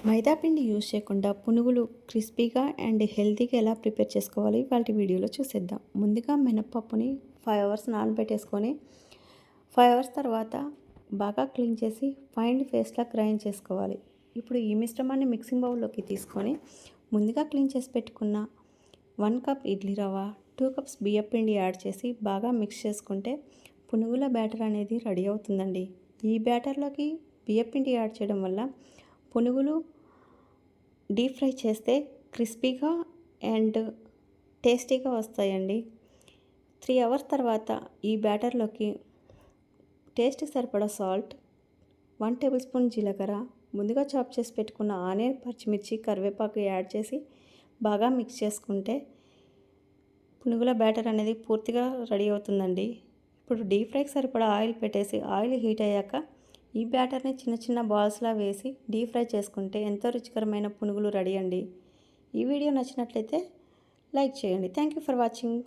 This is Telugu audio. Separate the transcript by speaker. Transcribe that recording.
Speaker 1: మైదా పిండి యూజ్ చేయకుండా పునుగులు క్రిస్పీగా అండ్ హెల్తీగా ఎలా ప్రిపేర్ చేసుకోవాలి వాళ్ళ వీడియోలో చూసేద్దాం. ముందుగా మినప్పప్పుని 5 అవర్స్ నానబెట్టేసుకొని 5 అవర్స్ తర్వాత బాగా క్లీన్ చేసి ఫైన్ పేస్ట్లా గ్రైండ్ చేసుకోవాలి. ఇప్పుడు ఈ మిశ్రమాన్ని మిక్సింగ్ బౌల్లోకి తీసుకొని ముందుగా క్లీన్ చేసి పెట్టుకున్న 1 కప్ ఇడ్లీ రవ్వ, 2 కప్స్ బియ్యం పిండి యాడ్ చేసి బాగా మిక్స్ చేసుకుంటే పునుగుల బ్యాటర్ అనేది రెడీ అవుతుందండి. ఈ బ్యాటర్లోకి బియ్యం పిండి యాడ్ చేయడం వల్ల పునుగులు డీప్ ఫ్రై చేస్తే క్రిస్పీగా అండ్ టేస్టీగా వస్తాయండి. 3 అవర్స్ తర్వాత ఈ బ్యాటర్లోకి టేస్ట్కి సరిపడా సాల్ట్, 1 టేబుల్ స్పూన్ జీలకర్ర, ముందుగా చాప్ చేసి పెట్టుకున్న ఆనియన్, పచ్చిమిర్చి, కరివేపాకు యాడ్ చేసి బాగా మిక్స్ చేసుకుంటే పునుగుల బ్యాటర్ అనేది పూర్తిగా రెడీ అవుతుందండి. ఇప్పుడు డీప్ ఫ్రైకి సరిపడా ఆయిల్ పెట్టేసి ఆయిల్ హీట్ అయ్యాక ఈ బ్యాటర్ని చిన్న చిన్న బాల్స్లా వేసి డీప్ ఫ్రై చేసుకుంటే ఎంతో రుచికరమైన పునుగులు రెడీ అండి. ఈ వీడియో నచ్చినట్లయితే లైక్ చేయండి. Thank you for watching.